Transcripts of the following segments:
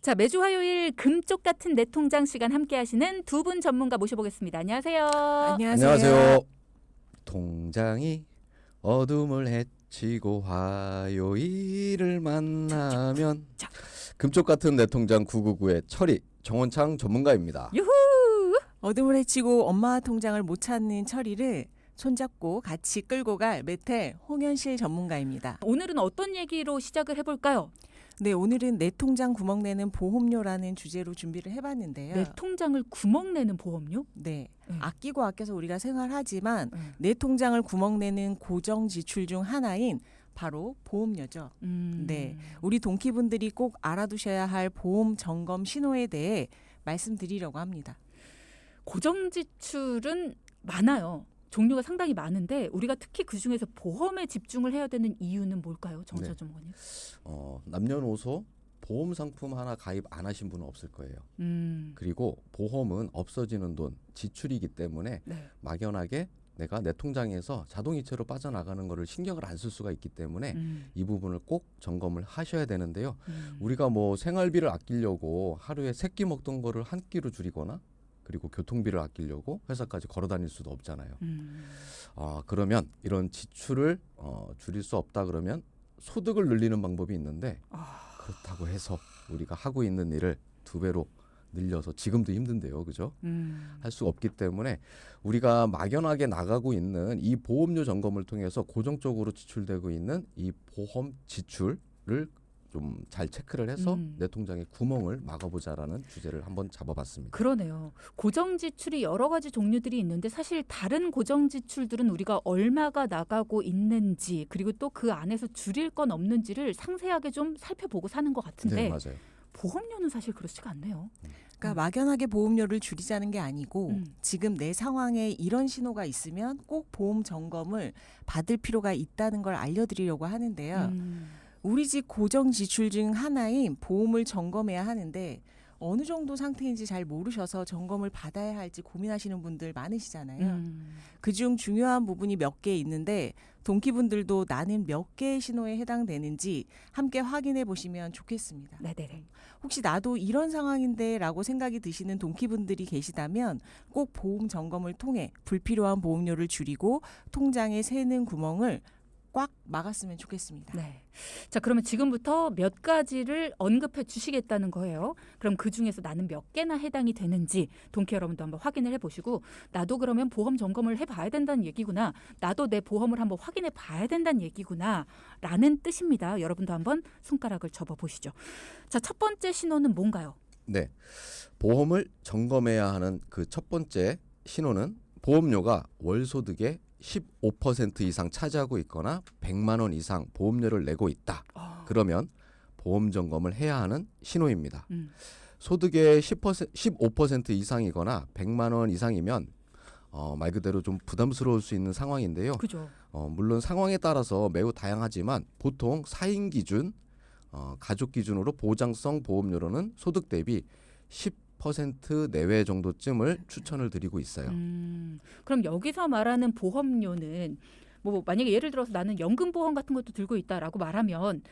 자, 매주 화요일 금쪽 같은 내 통장 시간 함께 하시는 두 분 전문가 모셔보겠습니다. 안녕하세요. 안녕하세요. 통장이 어둠을 헤치고 화요일을 만나면 금쪽 같은 내 통장 999의 철이 정원창 전문가입니다. 유후! 어둠을 헤치고 엄마 통장을 못 찾는 철이를 손잡고 같이 끌고 갈 매태 홍현실 전문가입니다. 오늘은 어떤 얘기로 시작을 해볼까요? 네, 오늘은 내 통장 구멍 내는 보험료라는 주제로 준비를 해봤는데요. 내 통장을 구멍 내는 보험료? 네, 네. 아끼고 아껴서 우리가 생활하지만 네. 내 통장을 구멍 내는 고정 지출 중 하나인 바로 보험료죠. 네, 우리 동키분들이 꼭 알아두셔야 할 보험 점검 신호에 대해 말씀드리려고 합니다. 고정 지출은 많아요. 종류가 상당히 많은데 우리가 특히 그중에서 보험에 집중을 해야 되는 이유는 뭘까요? 정철 네. 전문가님. 남녀노소 보험 상품 하나 가입 안 하신 분은 없을 거예요. 그리고 보험은 없어지는 돈, 지출이기 때문에 네. 막연하게 내가 내 통장에서 자동이체로 빠져나가는 거를 신경을 안 쓸 수가 있기 때문에 이 부분을 꼭 점검을 하셔야 되는데요. 우리가 뭐 생활비를 아끼려고 하루에 3끼 먹던 거를 한 끼로 줄이거나 그리고 교통비를 아끼려고 회사까지 걸어 다닐 수도 없잖아요. 그러면 이런 지출을 줄일 수 없다 그러면 소득을 늘리는 방법이 있는데 그렇다고 해서 우리가 하고 있는 일을 2배로 늘려서 지금도 힘든데요. 그죠? 할 수 없기 때문에 우리가 막연하게 나가고 있는 이 보험료 점검을 통해서 고정적으로 지출되고 있는 이 보험 지출을 좀 잘 체크를 해서 내 통장의 구멍을 막아보자라는 주제를 한번 잡아봤습니다. 그러네요. 고정 지출이 여러 가지 종류들이 있는데 사실 다른 고정 지출들은 우리가 얼마가 나가고 있는지 그리고 또 그 안에서 줄일 건 없는지를 상세하게 좀 살펴보고 사는 것 같은데 네, 맞아요. 보험료는 사실 그렇지가 않네요. 그러니까 막연하게 보험료를 줄이자는 게 아니고 지금 내 상황에 이런 신호가 있으면 꼭 보험 점검을 받을 필요가 있다는 걸 알려드리려고 하는데요. 우리 집 고정 지출 중 하나인 보험을 점검해야 하는데 어느 정도 상태인지 잘 모르셔서 점검을 받아야 할지 고민하시는 분들 많으시잖아요. 그중 중요한 부분이 몇 개 있는데 동키분들도 나는 몇 개의 신호에 해당되는지 함께 확인해 보시면 좋겠습니다. 네네. 혹시 나도 이런 상황인데 라고 생각이 드시는 동키분들이 계시다면 꼭 보험 점검을 통해 불필요한 보험료를 줄이고 통장에 새는 구멍을 꽉 막았으면 좋겠습니다. 네. 자, 그러면 지금부터 몇 가지를 언급해 주시겠다는 거예요. 그럼 그중에서 나는 몇 개나 해당이 되는지 동키 여러분도 한번 확인을 해보시고 나도 그러면 보험 점검을 해봐야 된다는 얘기구나. 나도 내 보험을 한번 확인해 봐야 된다는 얘기구나 라는 뜻입니다. 여러분도 한번 손가락을 접어보시죠. 자, 첫 번째 신호는 뭔가요? 네, 보험을 점검해야 하는 그 첫 번째 신호는 보험료가 월소득의 15% 이상 차지하고 있거나 100만 원 이상 보험료를 내고 있다. 그러면 보험 점검을 해야 하는 신호입니다. 소득의 15% 이상이거나 100만 원 이상이면 말 그대로 좀 부담스러울 수 있는 상황인데요. 그죠. 물론 상황에 따라서 매우 다양하지만 보통 4인 기준, 가족 기준으로 보장성 보험료로는 소득 대비 10% 내외 정도쯤을 추천을 드리고 있어요. 그럼 여기서 말하는 보험료는 뭐 만약에 예를 들어서 나는 연금보험 같은 것도 들고 있다라고 말하면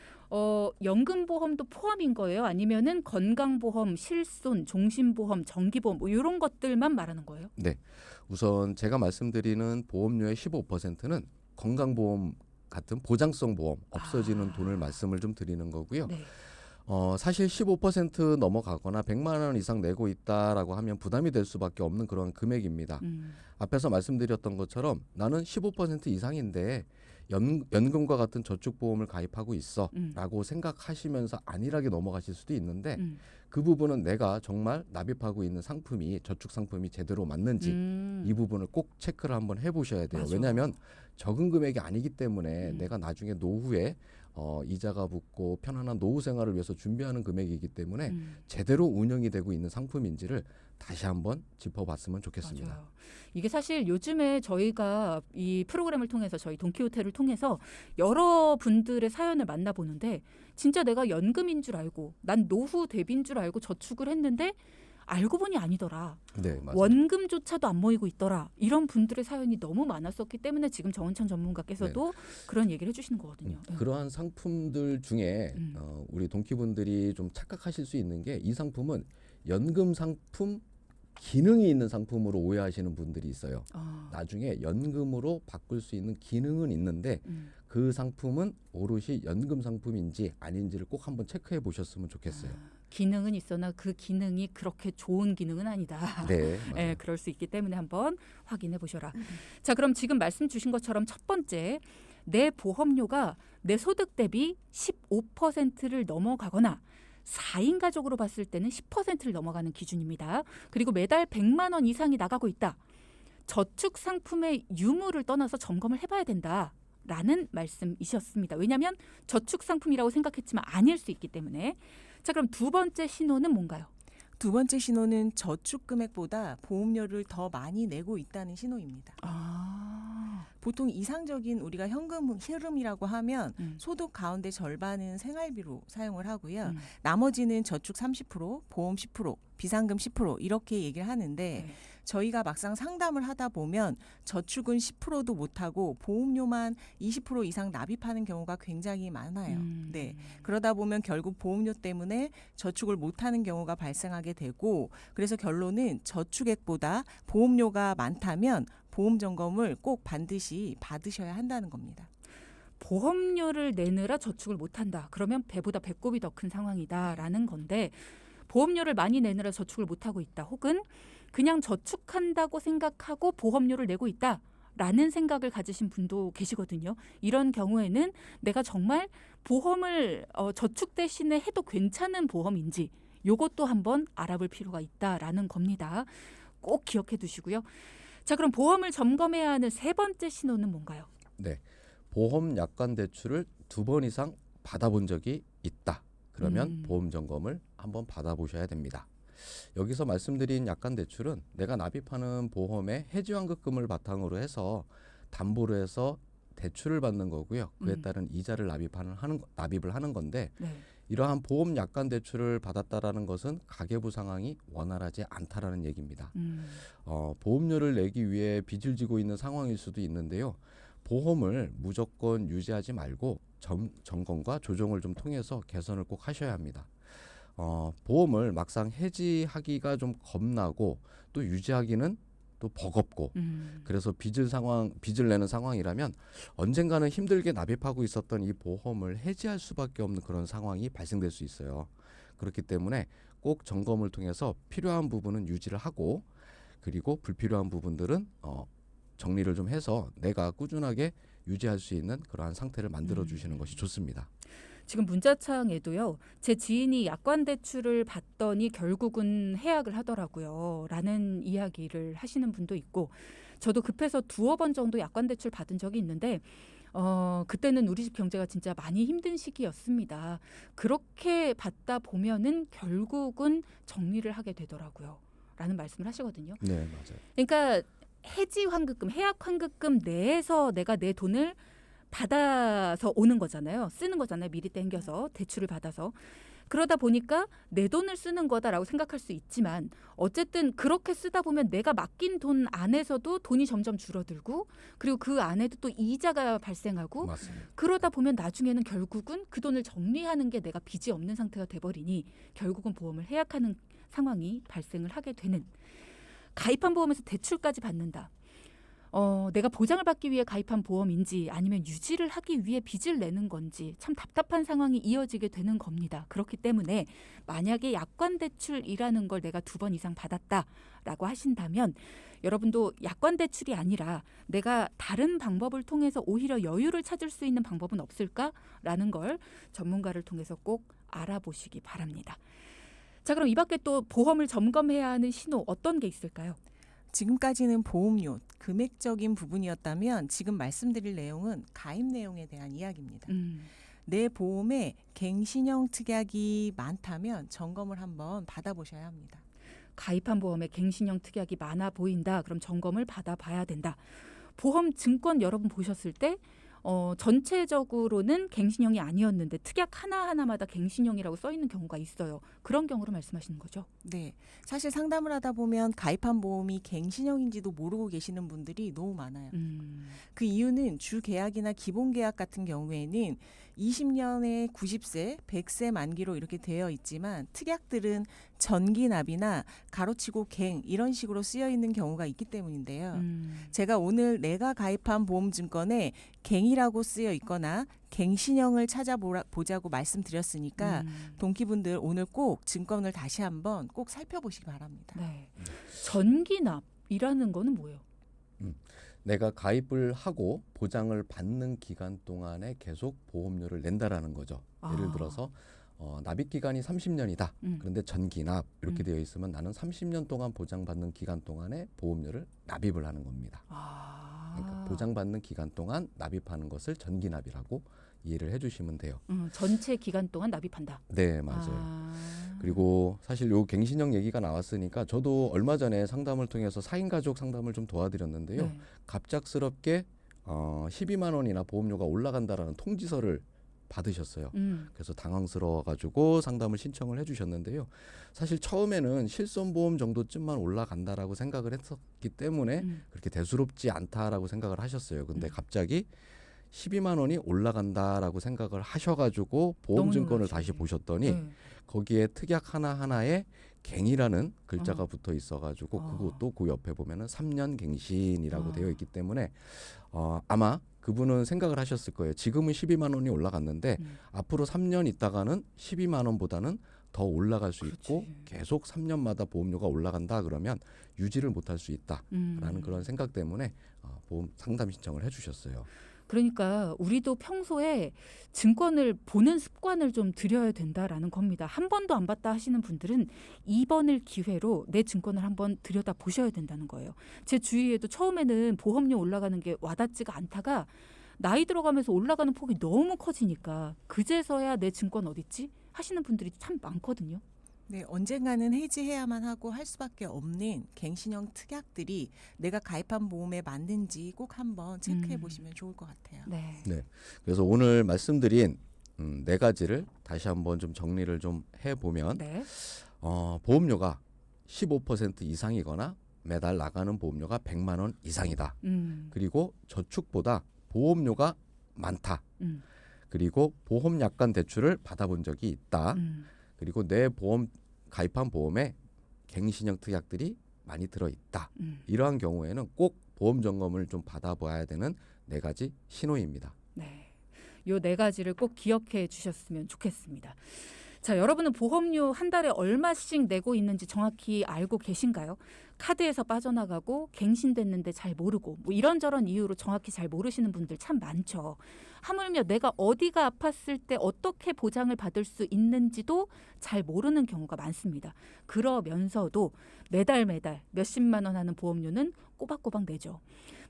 연금보험도 포함인 거예요? 아니면은 건강보험, 실손, 종신보험, 정기보험 뭐 이런 것들만 말하는 거예요? 네, 우선 제가 말씀드리는 보험료의 15%는 건강보험 같은 보장성 보험 없어지는 돈을 말씀을 좀 드리는 거고요. 네. 사실 15% 넘어가거나 100만 원 이상 내고 있다라고 하면 부담이 될 수밖에 없는 그런 금액입니다. 앞에서 말씀드렸던 것처럼 나는 15% 이상인데 연금과 같은 저축보험을 가입하고 있어 라고 생각하시면서 안일하게 넘어가실 수도 있는데 그 부분은 내가 정말 납입하고 있는 상품이 저축 상품이 제대로 맞는지 이 부분을 꼭 체크를 한번 해보셔야 돼요. 맞아. 왜냐하면 적은 금액이 아니기 때문에 내가 나중에 노후에 이자가 붙고 편안한 노후 생활을 위해서 준비하는 금액이기 때문에 제대로 운영이 되고 있는 상품인지를 다시 한번 짚어봤으면 좋겠습니다. 맞아요. 이게 사실 요즘에 저희가 이 프로그램을 통해서 저희 돈키호테를 통해서 여러 분들의 사연을 만나보는데 진짜 내가 연금인 줄 알고 난 노후 대비인 줄 알고 저축을 했는데 알고 보니 아니더라. 네, 맞아요. 원금조차도 안 모이고 있더라. 이런 분들의 사연이 너무 많았었기 때문에 지금 정은천 전문가께서도 그런 얘기를 해주시는 거거든요. 그러한 상품들 중에 우리 동키분들이 좀 착각하실 수 있는 게 이 상품은 연금 상품 기능이 있는 상품으로 오해하시는 분들이 있어요. 나중에 연금으로 바꿀 수 있는 기능은 있는데 그 상품은 오롯이 연금 상품인지 아닌지를 꼭 한번 체크해 보셨으면 좋겠어요. 기능은 있으나 그 기능이 그렇게 좋은 기능은 아니다. 네, 네, 그럴 수 있기 때문에 한번 확인해 보셔라. 자, 그럼 지금 말씀 주신 것처럼 첫 번째, 내 보험료가 내 소득 대비 15%를 넘어가거나 4인 가족으로 봤을 때는 10%를 넘어가는 기준입니다. 그리고 매달 100만 원 이상이 나가고 있다. 저축 상품의 유무를 떠나서 점검을 해봐야 된다라는 말씀이셨습니다. 왜냐하면 저축 상품이라고 생각했지만 아닐 수 있기 때문에. 자, 그럼 두 번째 신호는 뭔가요? 두 번째 신호는 저축 금액보다 보험료를 더 많이 내고 있다는 신호입니다. 보통 이상적인 우리가 현금 흐름이라고 하면 소득 가운데 절반은 생활비로 사용을 하고요. 나머지는 저축 30%, 보험 10%, 비상금 10% 이렇게 얘기를 하는데 저희가 막상 상담을 하다 보면 저축은 10%도 못하고 보험료만 20% 이상 납입하는 경우가 굉장히 많아요. 네. 그러다 보면 결국 보험료 때문에 저축을 못하는 경우가 발생하게 되고 그래서 결론은 저축액보다 보험료가 많다면 보험 점검을 꼭 반드시 받으셔야 한다는 겁니다. 보험료를 내느라 저축을 못한다. 그러면 배보다 배꼽이 더 큰 상황이다라는 건데 보험료를 많이 내느라 저축을 못하고 있다. 혹은 그냥 저축한다고 생각하고 보험료를 내고 있다라는 생각을 가지신 분도 계시거든요. 이런 경우에는 내가 정말 보험을 저축 대신에 해도 괜찮은 보험인지 이것도 한번 알아볼 필요가 있다라는 겁니다. 꼭 기억해 두시고요. 자, 그럼 보험을 점검해야 하는 세 번째 신호는 뭔가요? 네, 보험 약관 대출을 2번 이상 받아본 적이 있다. 그러면 보험 점검을 한번 받아보셔야 됩니다. 여기서 말씀드린 약관 대출은 내가 납입하는 보험의 해지환급금을 바탕으로 해서 담보로 해서 대출을 받는 거고요. 그에 따른 이자를 납입을 하는 건데 이러한 보험 약관 대출을 받았다라는 것은 가계부 상황이 원활하지 않다라는 얘기입니다. 보험료를 내기 위해 빚을 지고 있는 상황일 수도 있는데요. 보험을 무조건 유지하지 말고 점검과 조정을 좀 통해서 개선을 꼭 하셔야 합니다. 보험을 막상 해지하기가 좀 겁나고 또 유지하기는 또 버겁고 그래서 빚을 내는 상황이라면 언젠가는 힘들게 납입하고 있었던 이 보험을 해지할 수밖에 없는 그런 상황이 발생될 수 있어요. 그렇기 때문에 꼭 점검을 통해서 필요한 부분은 유지를 하고 그리고 불필요한 부분들은 정리를 좀 해서 내가 꾸준하게 유지할 수 있는 그러한 상태를 만들어 주시는 것이 좋습니다. 지금 문자창에도요. 제 지인이 약관 대출을 받더니 결국은 해약을 하더라고요. 라는 이야기를 하시는 분도 있고 저도 급해서 2번 정도 약관 대출 받은 적이 있는데 그때는 우리 집 경제가 진짜 많이 힘든 시기였습니다. 그렇게 받다 보면은 결국은 정리를 하게 되더라고요. 라는 말씀을 하시거든요. 네, 맞아요. 그러니까 해지 환급금, 해약 환급금 내에서 내가 내 돈을 받아서 오는 거잖아요. 쓰는 거잖아요. 미리 땡겨서 대출을 받아서. 그러다 보니까 내 돈을 쓰는 거다라고 생각할 수 있지만 어쨌든 그렇게 쓰다 보면 내가 맡긴 돈 안에서도 돈이 점점 줄어들고 그리고 그 안에도 또 이자가 발생하고 맞습니다. 그러다 보면 나중에는 결국은 그 돈을 정리하는 게 내가 빚이 없는 상태가 돼버리니 결국은 보험을 해약하는 상황이 발생을 하게 되는 가입한 보험에서 대출까지 받는다. 내가 보장을 받기 위해 가입한 보험인지 아니면 유지를 하기 위해 빚을 내는 건지 참 답답한 상황이 이어지게 되는 겁니다. 그렇기 때문에 만약에 약관 대출이라는 걸 내가 2번 이상 받았다라고 하신다면 여러분도 약관 대출이 아니라 내가 다른 방법을 통해서 오히려 여유를 찾을 수 있는 방법은 없을까라는 걸 전문가를 통해서 꼭 알아보시기 바랍니다. 자, 그럼 이 밖에 또 보험을 점검해야 하는 신호 어떤 게 있을까요? 지금까지는 보험료, 금액적인 부분이었다면 지금 말씀드릴 내용은 가입 내용에 대한 이야기입니다. 내 보험에 갱신형 특약이 많다면 점검을 한번 받아보셔야 합니다. 가입한 보험에 갱신형 특약이 많아 보인다. 그럼 점검을 받아봐야 된다. 보험 증권 여러분 보셨을 때 전체적으로는 갱신형이 아니었는데 특약 하나하나마다 갱신형이라고 써 있는 경우가 있어요. 그런 경우를 말씀하시는 거죠? 네. 사실 상담을 하다 보면 가입한 보험이 갱신형인지도 모르고 계시는 분들이 너무 많아요. 그 이유는 주 계약이나 기본 계약 같은 경우에는 20년에 90세, 100세 만기로 이렇게 되어 있지만 특약들은 전기납이나 가로치고 갱 이런 식으로 쓰여 있는 경우가 있기 때문인데요. 제가 오늘 내가 가입한 보험증권에 갱이라고 쓰여 있거나 갱신형을 찾아보자고 말씀드렸으니까 동키분들 오늘 꼭 증권을 다시 한번 꼭 살펴보시기 바랍니다. 네. 전기납이라는 거는 뭐예요? 내가 가입을 하고 보장을 받는 기간 동안에 계속 보험료를 낸다라는 거죠. 예를 들어서 납입 기간이 30년이다. 그런데 전기납 이렇게 되어 있으면 나는 30년 동안 보장받는 기간 동안에 보험료를 납입을 하는 겁니다. 그러니까 보장받는 기간 동안 납입하는 것을 전기납이라고 이해를 해주시면 돼요. 전체 기간 동안 납입한다. 네, 맞아요. 그리고 사실 요 갱신형 얘기가 나왔으니까 저도 얼마 전에 상담을 통해서 4인 가족 상담을 좀 도와드렸는데요. 네. 갑작스럽게 12만 원이나 보험료가 올라간다라는 통지서를 받으셨어요. 그래서 당황스러워가지고 상담을 신청을 해주셨는데요. 사실 처음에는 실손보험 정도쯤만 올라간다라고 생각을 했었기 때문에 그렇게 대수롭지 않다라고 생각을 하셨어요. 근데 갑자기 12만 원이 올라간다라고 생각을 하셔가지고 보험증권을 다시 보셨더니 거기에 특약 하나하나에 갱이라는 글자가 붙어 있어가지고 그것도 그 옆에 보면은 3년 갱신이라고 되어 있기 때문에 아마 그분은 생각을 하셨을 거예요. 지금은 12만 원이 올라갔는데 앞으로 3년 있다가는 12만 원보다는 더 올라갈 수 있고 계속 3년마다 보험료가 올라간다 그러면 유지를 못할 수 있다라는 그런 생각 때문에 보험 상담 신청을 해주셨어요. 그러니까 우리도 평소에 증권을 보는 습관을 좀 들여야 된다라는 겁니다. 한 번도 안 봤다 하시는 분들은 이번을 기회로 내 증권을 한번 들여다 보셔야 된다는 거예요. 제 주위에도 처음에는 보험료 올라가는 게 와닿지가 않다가 나이 들어가면서 올라가는 폭이 너무 커지니까 그제서야 내 증권 어딨지? 하시는 분들이 참 많거든요. 네, 언젠가는 해지해야만 하고 할 수밖에 없는 갱신형 특약들이 내가 가입한 보험에 맞는지 꼭 한번 체크해 보시면 좋을 것 같아요. 네. 네. 그래서 오늘 말씀드린 네 가지를 다시 한번 좀 정리를 좀 해보면 네. 보험료가 15% 이상이거나 매달 나가는 보험료가 100만 원 이상이다. 그리고 저축보다 보험료가 많다. 그리고 보험 약관 대출을 받아본 적이 있다. 그리고 내 보험 가입한 보험에 갱신형 특약들이 많이 들어있다. 이러한 경우에는 꼭 보험 점검을 좀 받아봐야 되는 네 가지 신호입니다. 네. 요 네 가지를 꼭 기억해 주셨으면 좋겠습니다. 자, 여러분은 보험료 한 달에 얼마씩 내고 있는지 정확히 알고 계신가요? 카드에서 빠져나가고 갱신됐는데 잘 모르고 뭐 이런저런 이유로 정확히 잘 모르시는 분들 참 많죠. 하물며 내가 어디가 아팠을 때 어떻게 보장을 받을 수 있는지도 잘 모르는 경우가 많습니다. 그러면서도 매달 몇십만 원 하는 보험료는 꼬박꼬박 내죠.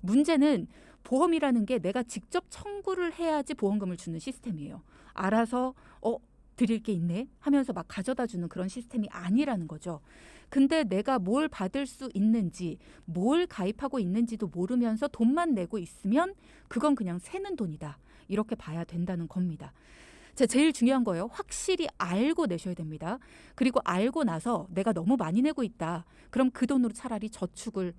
문제는 보험이라는 게 내가 직접 청구를 해야지 보험금을 주는 시스템이에요. 알아서 드릴 게 있네 하면서 막 가져다 주는 그런 시스템이 아니라는 거죠. 근데 내가 뭘 받을 수 있는지, 뭘 가입하고 있는지도 모르면서 돈만 내고 있으면 그건 그냥 새는 돈이다. 이렇게 봐야 된다는 겁니다. 제일 중요한 거예요. 확실히 알고 내셔야 됩니다. 그리고 알고 나서 내가 너무 많이 내고 있다. 그럼 그 돈으로 차라리 저축을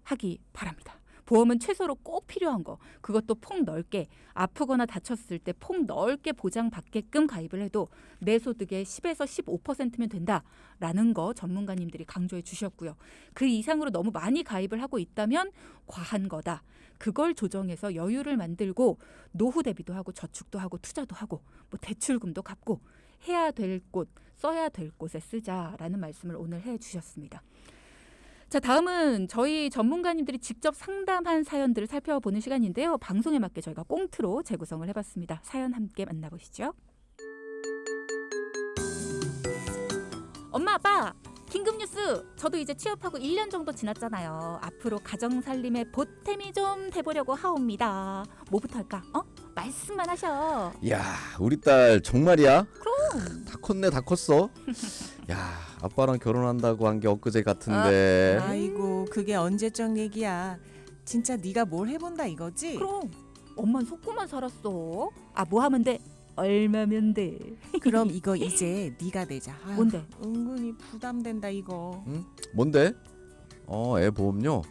하기 바랍니다. 보험은 최소로 꼭 필요한 거, 그것도 폭 넓게 아프거나 다쳤을 때 폭 넓게 보장받게끔 가입을 해도 내 소득의 10에서 15%면 된다라는 거 전문가님들이 강조해 주셨고요. 그 이상으로 너무 많이 가입을 하고 있다면 과한 거다. 그걸 조정해서 여유를 만들고 노후 대비도 하고 저축도 하고 투자도 하고 뭐 대출금도 갚고 해야 될 곳, 써야 될 곳에 쓰자라는 말씀을 오늘 해 주셨습니다. 자, 다음은 저희 전문가님들이 직접 상담한 사연들을 살펴보는 시간인데요. 방송에 맞게 저희가 꽁트로 재구성을 해봤습니다. 사연 함께 만나보시죠. 엄마, 아빠, 긴급뉴스! 저도 이제 취업하고 1년 정도 지났잖아요. 앞으로 가정살림에 보탬이 좀 돼보려고 하옵니다. 뭐부터 할까? 말씀만 하셔. 야, 우리 딸 정말이야? 그럼. 다 컸네, 다 컸어. 야, 아빠랑 결혼한다고 한 게 엊그제 같은데. 아이고, 그게 언제적 얘기야. 진짜 네가 뭘 해본다 이거지? 그럼. 엄만 속고만 살았어. 아, 뭐 하면 돼? 얼마면 돼? 그럼 이거 이제 네가 내자. 아유, 뭔데? 은근히 부담된다 이거. 응? 뭔데? 애 보험료?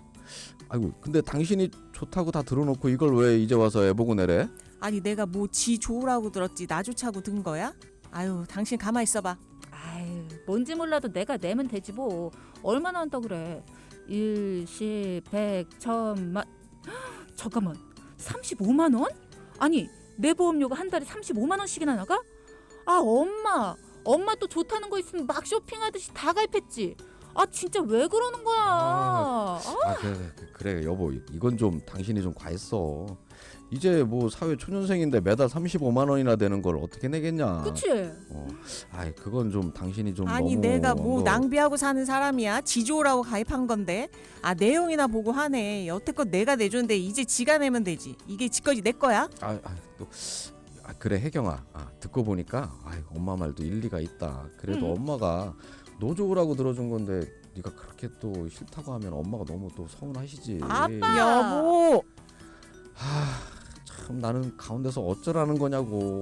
아이고, 근데 당신이 좋다고 다 들어놓고 이걸 왜 이제 와서 애 보고 내래? 아니 내가 뭐 지 좋으라고 들었지 나 좋자고 든 거야? 아유 당신 가만 있어봐. 아유, 뭔지 몰라도 내가 내면 되지 뭐. 얼마나 한다 그래? 1, 10, 100, 1000만. 잠깐만. 35만 원? 아니, 내 보험료가 한 달에 35만 원씩이나 나가? 아, 엄마 또 좋다는 거 있으면 막 쇼핑하듯이 다 가입했지. 아, 진짜 왜 그러는 거야? 그래 여보, 이건 좀 당신이 좀 과했어. 이제 뭐 사회 초년생인데 매달 35만 원이나 되는 걸 어떻게 내겠냐? 그치? 아이, 그건 좀 당신이 좀 아니 너무 내가 뭐 낭비하고 사는 사람이야? 지 좋으라고 가입한 건데. 아 내용이나 보고 하네. 여태껏 내가 내줬는데 이제 지가 내면 되지. 이게 지꺼지 내 거야? 그래 혜경아, 듣고 보니까 엄마 말도 일리가 있다. 그래도 엄마가 너 좋으라고 들어준 건데 네가 그렇게 또 싫다고 하면 엄마가 너무 또 서운하시지. 아빠! 여보. 참 나는 가운데서 어쩌라는 거냐고.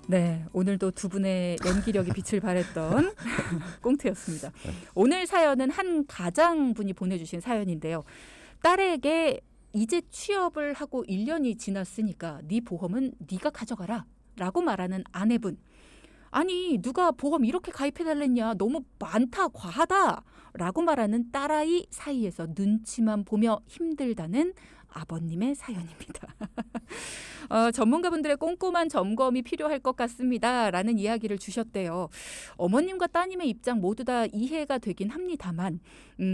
네, 오늘도 두 분의 연기력이 빛을 발했던 꽁트였습니다. 오늘 사연은 한 가장분이 보내주신 사연인데요. 딸에게 이제 취업을 하고 1년이 지났으니까 네 보험은 네가 가져가라 라고 말하는 아내분. 아니, 누가 보험 이렇게 가입해달랬냐, 너무 많다, 과하다 라고 말하는 딸아이 사이에서 눈치만 보며 힘들다는 아버님의 사연입니다. 전문가분들의 꼼꼼한 점검이 필요할 것 같습니다 라는 이야기를 주셨대요. 어머님과 따님의 입장 모두 다 이해가 되긴 합니다만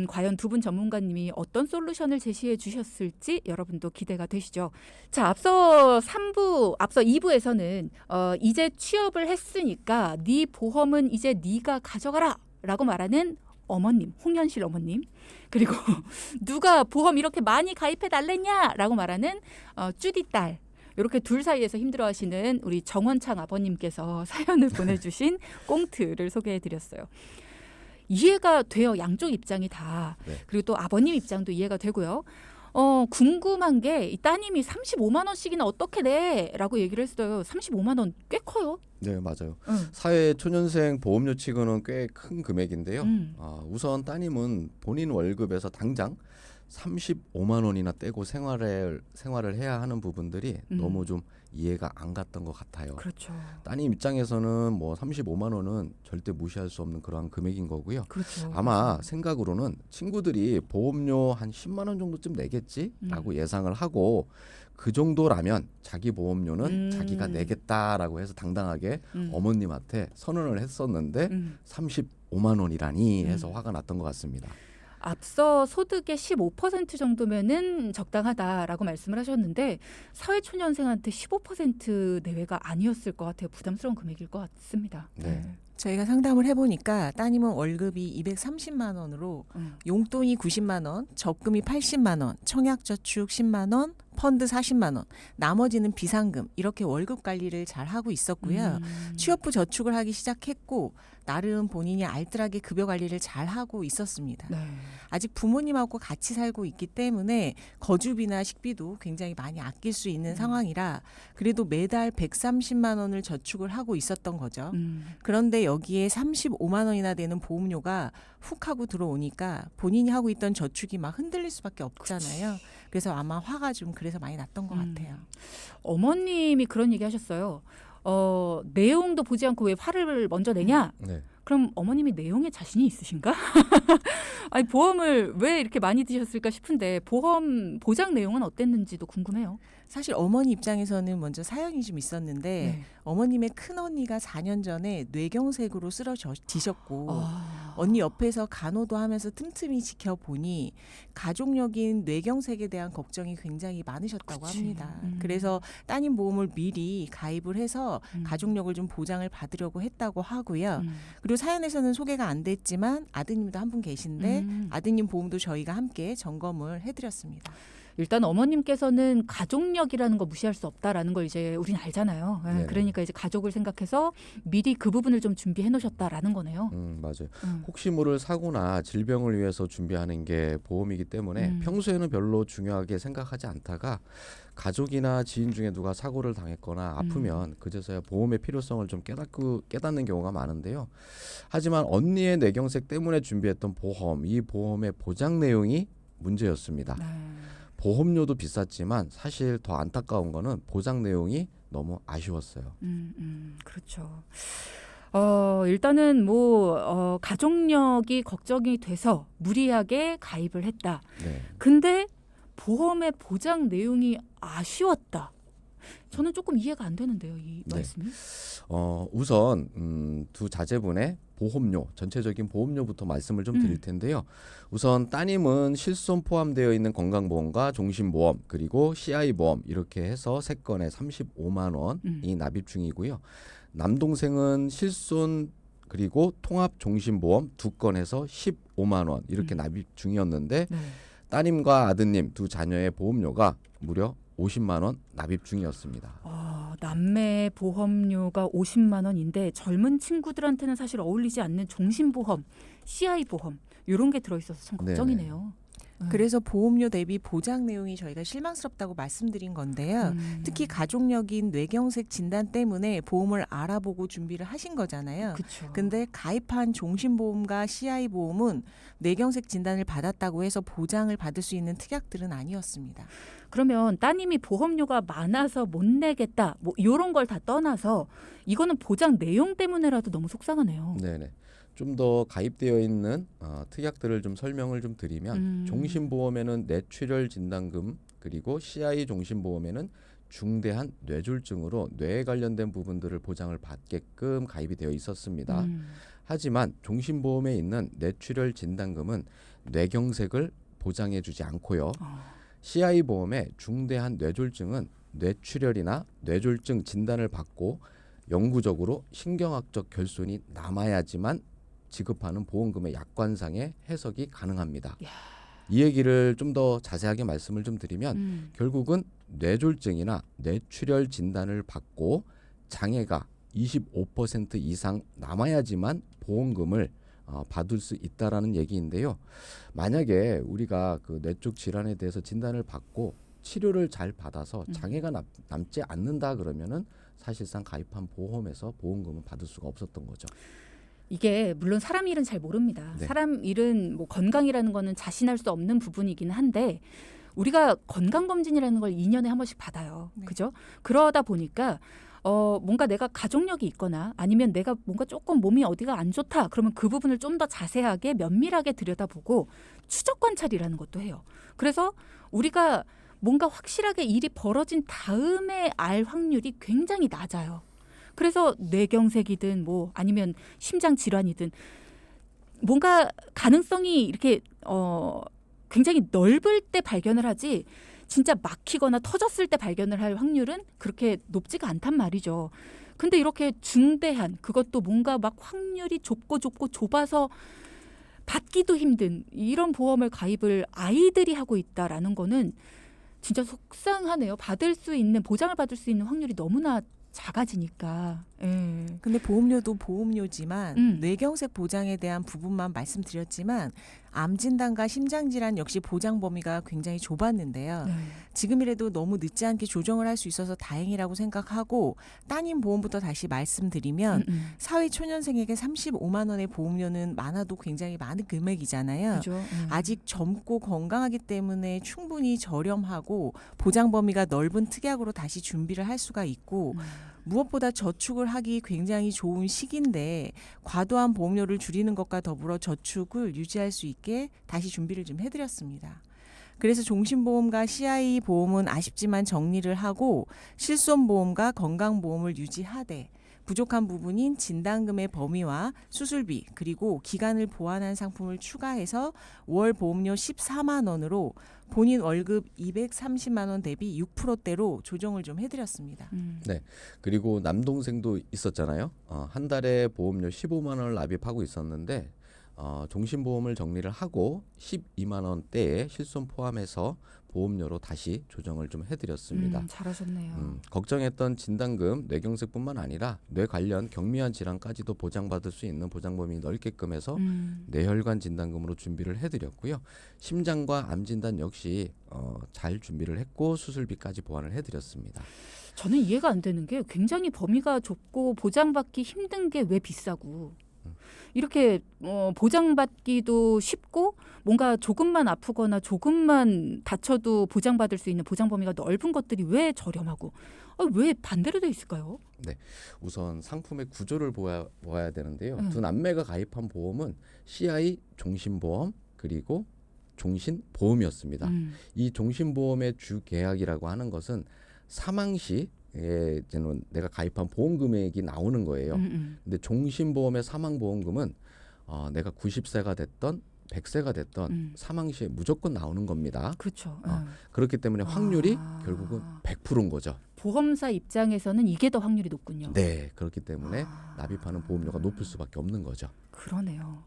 과연 두 분 전문가님이 어떤 솔루션을 제시해 주셨을지 여러분도 기대가 되시죠. 자, 앞서 2부에서는 이제 취업을 했으니까 네 보험은 이제 네가 가져가라 라고 말하는 어머님, 홍현실 어머님, 그리고 누가 보험 이렇게 많이 가입해 달랬냐라고 말하는 쭈디 딸, 이렇게 둘 사이에서 힘들어하시는 우리 정원창 아버님께서 사연을 보내주신 꽁트를 소개해드렸어요. 이해가 돼요. 양쪽 입장이 다. 네. 그리고 또 아버님 입장도 이해가 되고요. 궁금한 게 이 따님이 35만 원씩이나 어떻게 내? 라고 얘기를 했어요. 35만 원 꽤 커요. 네, 맞아요. 응. 사회 초년생 보험료 치고는 꽤 큰 금액인데요. 우선 따님은 본인 월급에서 당장 35만 원이나 떼고 생활을 해야 하는 부분들이 너무 좀 이해가 안 갔던 것 같아요. 그렇죠. 따님 입장에서는 뭐 35만 원은 절대 무시할 수 없는 그러한 금액인 거고요. 그렇죠. 아마 생각으로는 친구들이 보험료 한 10만 원 정도쯤 내겠지라고 예상을 하고 그 정도라면 자기 보험료는 자기가 내겠다라고 해서 당당하게 어머님한테 선언을 했었는데 35만 원이라니 해서 화가 났던 것 같습니다. 앞서 소득의 15% 정도면은 적당하다라고 말씀을 하셨는데 사회초년생한테 15% 내외가 아니었을 것 같아요. 부담스러운 금액일 것 같습니다. 네. 저희가 상담을 해보니까 따님은 월급이 230만 원으로 용돈이 90만 원, 적금이 80만 원, 청약저축 10만 원, 펀드 40만 원, 나머지는 비상금 이렇게 월급 관리를 잘 하고 있었고요. 취업 후 저축을 하기 시작했고 나름 본인이 알뜰하게 급여 관리를 잘 하고 있었습니다. 네. 아직 부모님하고 같이 살고 있기 때문에 거주비나 식비도 굉장히 많이 아낄 수 있는 상황이라 그래도 매달 130만 원을 저축을 하고 있었던 거죠. 그런데 여기에 35만 원이나 되는 보험료가 훅 하고 들어오니까 본인이 하고 있던 저축이 막 흔들릴 수밖에 없잖아요. 그치. 그래서 아마 화가 좀 그래서 많이 났던 것 같아요. 어머님이 그런 얘기 하셨어요. 내용도 보지 않고 왜 화를 먼저 내냐? 네. 그럼 어머님이 내용에 자신이 있으신가? 아니, 보험을 왜 이렇게 많이 드셨을까 싶은데 보험 보장 내용은 어땠는지도 궁금해요. 사실 어머니 입장에서는 먼저 사연이 좀 있었는데 네. 어머님의 큰언니가 4년 전에 뇌경색으로 쓰러지셨고 언니 옆에서 간호도 하면서 틈틈이 지켜보니 가족력인 뇌경색에 대한 걱정이 굉장히 많으셨다고 그치. 합니다. 그래서 따님 보험을 미리 가입을 해서 가족력을 좀 보장을 받으려고 했다고 하고요. 그리고 사연에서는 소개가 안 됐지만 아드님도 한 분 계신데 아드님 보험도 저희가 함께 점검을 해드렸습니다. 일단 어머님께서는 가족력이라는 거 무시할 수 없다라는 걸 이제 우린 알잖아요. 예, 네네. 그러니까 이제 가족을 생각해서 미리 그 부분을 좀 준비해 놓으셨다라는 거네요. 맞아요. 음. 혹시 모를 사고나 질병을 위해서 준비하는 게 보험이기 때문에 평소에는 별로 중요하게 생각하지 않다가 가족이나 지인 중에 누가 사고를 당했거나 아프면 그제서야 보험의 필요성을 좀 깨닫는 경우가 많은데요. 하지만 언니의 뇌경색 때문에 준비했던 보험, 이 보험의 보장 내용이 문제였습니다. 네. 보험료도 비쌌지만 사실 더 안타까운 거는 보장 내용이 너무 아쉬웠어요. 그렇죠. 일단은 가족력이 걱정이 돼서 무리하게 가입을 했다. 네. 근데 보험의 보장 내용이 아쉬웠다. 저는 조금 이해가 안 되는데요, 이 네. 말씀이. 우선 두 자제분의 보험료, 전체적인 보험료부터 말씀을 좀 드릴 텐데요. 우선 따님은 실손 포함되어 있는 건강보험과 종신보험 그리고 CI보험 이렇게 해서 3건에 35만 원이 납입 중이고요. 남동생은 실손 그리고 통합 종신보험 2건에서 15만 원 이렇게 납입 중이었는데 네. 따님과 아드님 두 자녀의 보험료가 무려 50만 원 납입 중이었습니다. 남매 보험료가 50만 원인데 젊은 친구들한테는 사실 어울리지 않는 종신보험, CI보험 이런 게 들어있어서 참 걱정이네요. 그래서 보험료 대비 보장 내용이 저희가 실망스럽다고 말씀드린 건데요. 특히 가족력인 뇌경색 진단 때문에 보험을 알아보고 준비를 하신 거잖아요. 그렇죠. 근데 가입한 종신보험과 CI보험은 뇌경색 진단을 받았다고 해서 보장을 받을 수 있는 특약들은 아니었습니다. 그러면 따님이 보험료가 많아서 못 내겠다 뭐 이런 걸 다 떠나서 이거는 보장 내용 때문에라도 너무 속상하네요. 네네. 좀 더 가입되어 있는 특약들을 좀 설명을 좀 드리면 종신보험에는 뇌출혈 진단금 그리고 CI 종신보험에는 중대한 뇌졸중으로 뇌에 관련된 부분들을 보장을 받게끔 가입이 되어 있었습니다. 하지만 종신보험에 있는 뇌출혈 진단금은 뇌경색을 보장해주지 않고요. CI보험의 중대한 뇌졸중은 뇌출혈이나 뇌졸중 진단을 받고 영구적으로 신경학적 결손이 남아야지만 지급하는 보험금의 약관상의 해석이 가능합니다. 이 얘기를 좀 더 자세하게 말씀을 좀 드리면 결국은 뇌졸중이나 뇌출혈 진단을 받고 장애가 25% 이상 남아야지만 보험금을 받을 수 있다라는 얘기인데요. 만약에 우리가 그 뇌 쪽 질환에 대해서 진단을 받고 치료를 잘 받아서 장애가 남지 않는다 그러면은 사실상 가입한 보험에서 보험금을 받을 수가 없었던 거죠. 이게 물론 사람 일은 잘 모릅니다. 네. 사람 일은 뭐 건강이라는 거는 자신할 수 없는 부분이긴 한데 우리가 건강검진이라는 걸 2년에 한 번씩 받아요. 네. 그죠? 그러다 보니까 뭔가 내가 가족력이 있거나 아니면 내가 뭔가 조금 몸이 어디가 안 좋다. 그러면 그 부분을 좀 더 자세하게 면밀하게 들여다보고 추적 관찰이라는 것도 해요. 그래서 우리가 뭔가 확실하게 일이 벌어진 다음에 알 확률이 굉장히 낮아요. 그래서 뇌경색이든 뭐 아니면 심장 질환이든 뭔가 가능성이 이렇게 굉장히 넓을 때 발견을 하지 진짜 막히거나 터졌을 때 발견을 할 확률은 그렇게 높지가 않단 말이죠. 근데 이렇게 중대한 그것도 뭔가 막 확률이 좁고 좁아서 받기도 힘든 이런 보험을 가입을 아이들이 하고 있다라는 거는 진짜 속상하네요. 보장을 받을 수 있는 확률이 너무나 작아지니까. 예. 근데 보험료도 보험료지만 음. 뇌경색 보장에 대한 부분만 말씀드렸지만 암 진단과 심장 질환 역시 보장 범위가 굉장히 좁았는데요. 네. 지금이라도 너무 늦지 않게 조정을 할 수 있어서 다행이라고 생각하고 따님 보험부터 다시 말씀드리면 사회초년생에게 35만 원의 보험료는 많아도 굉장히 많은 금액이잖아요. 그죠. 아직 젊고 건강하기 때문에 충분히 저렴하고 보장 범위가 넓은 특약으로 다시 준비를 할 수가 있고 무엇보다 저축을 하기 굉장히 좋은 시기인데 과도한 보험료를 줄이는 것과 더불어 저축을 유지할 수 있게 다시 준비를 좀 해드렸습니다. 그래서 종신보험과 CI 보험은 아쉽지만 정리를 하고 실손보험과 건강보험을 유지하되 부족한 부분인 진단금의 범위와 수술비 그리고 기간을 보완한 상품을 추가해서 월 보험료 14만 원으로 본인 월급 230만 원 대비 6%대로 조정을 좀 해드렸습니다. 네. 그리고 남동생도 있었잖아요. 한 달에 보험료 15만 원을 납입하고 있었는데 종신보험을 정리를 하고 12만 원대의 실손 포함해서 보험료로 다시 조정을 좀 해드렸습니다. 잘하셨네요. 걱정했던 진단금, 뇌경색뿐만 아니라 뇌 관련 경미한 질환까지도 보장받을 수 있는 보장 범위 넓게끔 해서 뇌혈관 진단금으로 준비를 해드렸고요. 심장과 암 진단 역시 잘 준비를 했고 수술비까지 보완을 해드렸습니다. 저는 이해가 안 되는 게 굉장히 범위가 좁고 보장받기 힘든 게 왜 비싸고 이렇게 보장받기도 쉽고 뭔가 조금만 아프거나 조금만 다쳐도 보장받을 수 있는 보장 범위가 넓은 것들이 왜 저렴하고 왜 반대로 돼 있을까요? 네, 우선 상품의 구조를 보아야 되는데요. 두 남매가 가입한 보험은 CI 종신보험 그리고 종신보험이었습니다. 이 종신보험의 주계약이라고 하는 것은 사망 시 저는 내가 가입한 보험 금액이 나오는 거예요. 근데 종신보험의 사망보험금은 내가 90세가 됐던 100세가 됐던 사망 시에 무조건 나오는 겁니다. 그렇죠. 그렇기 때문에 확률이 결국은 100%인 거죠. 보험사 입장에서는 이게 더 확률이 높군요. 네, 그렇기 때문에 납입하는 보험료가 높을 수밖에 없는 거죠. 그러네요.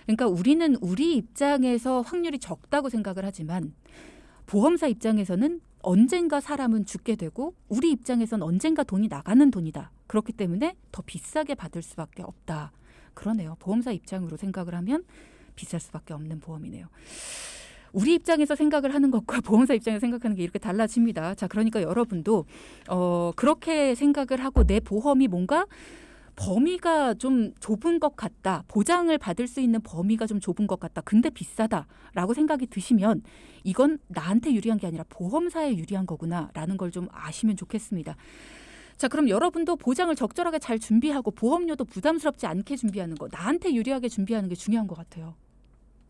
그러니까 우리는 우리 입장에서 확률이 적다고 생각을 하지만 보험사 입장에서는 언젠가 사람은 죽게 되고 우리 입장에선 언젠가 돈이 나가는 돈이다. 그렇기 때문에 더 비싸게 받을 수밖에 없다. 그러네요. 보험사 입장으로 생각을 하면 비쌀 수밖에 없는 보험이네요. 우리 입장에서 생각을 하는 것과 보험사 입장에서 생각하는 게 이렇게 달라집니다. 자, 그러니까 여러분도 그렇게 생각을 하고 내 보험이 뭔가 범위가 좀 좁은 것 같다. 보장을 받을 수 있는 범위가 좀 좁은 것 같다. 근데 비싸다라고 생각이 드시면 이건 나한테 유리한 게 아니라 보험사에 유리한 거구나라는 걸 좀 아시면 좋겠습니다. 자, 그럼 여러분도 보장을 적절하게 잘 준비하고 보험료도 부담스럽지 않게 준비하는 거, 나한테 유리하게 준비하는 게 중요한 것 같아요.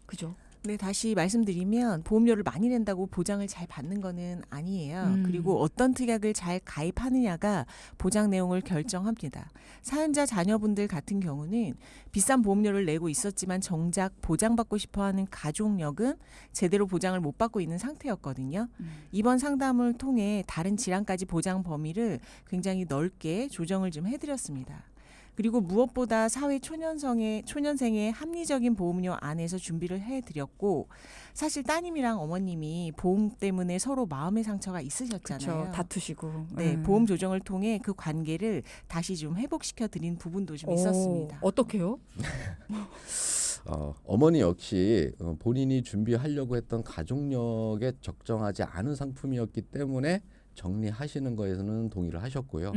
그죠? 네, 다시 말씀드리면 보험료를 많이 낸다고 보장을 잘 받는 거는 아니에요. 그리고 어떤 특약을 잘 가입하느냐가 보장 내용을 결정합니다. 사연자 자녀분들 같은 경우는 비싼 보험료를 내고 있었지만 정작 보장받고 싶어하는 가족력은 제대로 보장을 못 받고 있는 상태였거든요. 이번 상담을 통해 다른 질환까지 보장 범위를 굉장히 넓게 조정을 좀 해드렸습니다. 그리고 무엇보다 사회 초년생의 합리적인 보험료 안에서 준비를 해드렸고 사실 따님이랑 어머님이 보험 때문에 서로 마음의 상처가 있으셨잖아요. 그렇죠. 다투시고. 네, 보험 조정을 통해 그 관계를 다시 좀 회복시켜 드린 부분도 좀 있었습니다. 어떻게요? 어머니 역시 본인이 준비하려고 했던 가족력에 적정하지 않은 상품이었기 때문에 정리하시는 거에서는 동의를 하셨고요.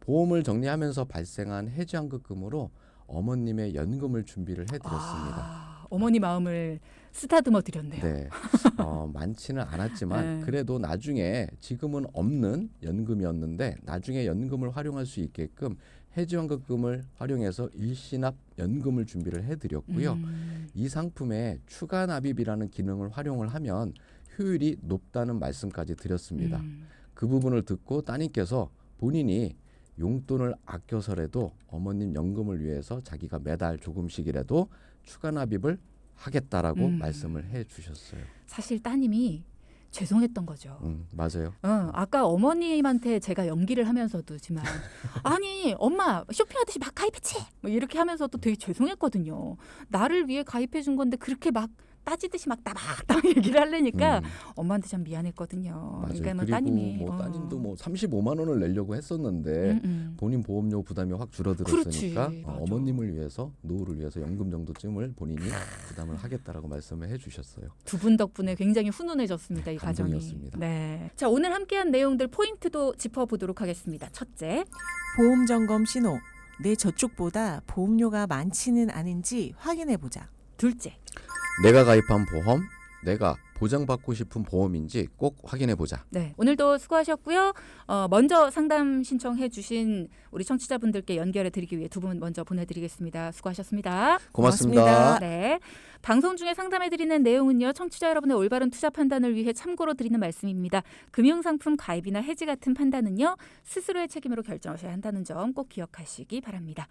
보험을 정리하면서 발생한 해지환급금으로 어머님의 연금을 준비를 해드렸습니다. 어머니 마음을 쓰다듬어 드렸네요. 네, 많지는 않았지만 네. 그래도 나중에 지금은 없는 연금이었는데 나중에 연금을 활용할 수 있게끔 해지환급금을 활용해서 일시납 연금을 준비를 해드렸고요. 이 상품에 추가 납입이라는 기능을 활용을 하면 효율이 높다는 말씀까지 드렸습니다. 그 부분을 듣고 따님께서 본인이 용돈을 아껴서라도 어머님 연금을 위해서 자기가 매달 조금씩이라도 추가 납입을 하겠다라고 말씀을 해주셨어요. 사실 따님이 죄송했던 거죠. 맞아요. 아까 어머님한테 제가 연기를 하면서도지만 아니 엄마 쇼핑하듯이 막 가입했지 뭐 이렇게 하면서도 되게 죄송했거든요. 나를 위해 가입해 준 건데 그렇게 막 따지듯이 막 따박따박 얘기를 하려니까 엄마한테 참 미안했거든요. 맞아요. 그러니까 뭐 그리고 따님이 뭐 따님도 뭐 35만 원을 내려고 했었는데 본인 보험료 부담이 확 줄어들었으니까 그렇지, 맞아. 어머님을 위해서 노후를 위해서 연금 정도쯤을 본인이 부담을 하겠다라고 말씀을 해주셨어요. 두 분 덕분에 굉장히 훈훈해졌습니다. 이 가정이. 감동이었습니다. 네. 자, 오늘 함께한 내용들 포인트도 짚어보도록 하겠습니다. 첫째, 보험 점검 신호. 내 저축보다 보험료가 많지는 않은지 확인해 보자. 둘째, 내가 가입한 보험, 내가 보장받고 싶은 보험인지 꼭 확인해 보자. 네, 오늘도 수고하셨고요. 먼저 상담 신청해 주신 우리 청취자분들께 연결해 드리기 위해 두 분 먼저 보내드리겠습니다. 수고하셨습니다. 고맙습니다. 네, 방송 중에 상담해 드리는 내용은요. 청취자 여러분의 올바른 투자 판단을 위해 참고로 드리는 말씀입니다. 금융상품 가입이나 해지 같은 판단은요. 스스로의 책임으로 결정하셔야 한다는 점 꼭 기억하시기 바랍니다.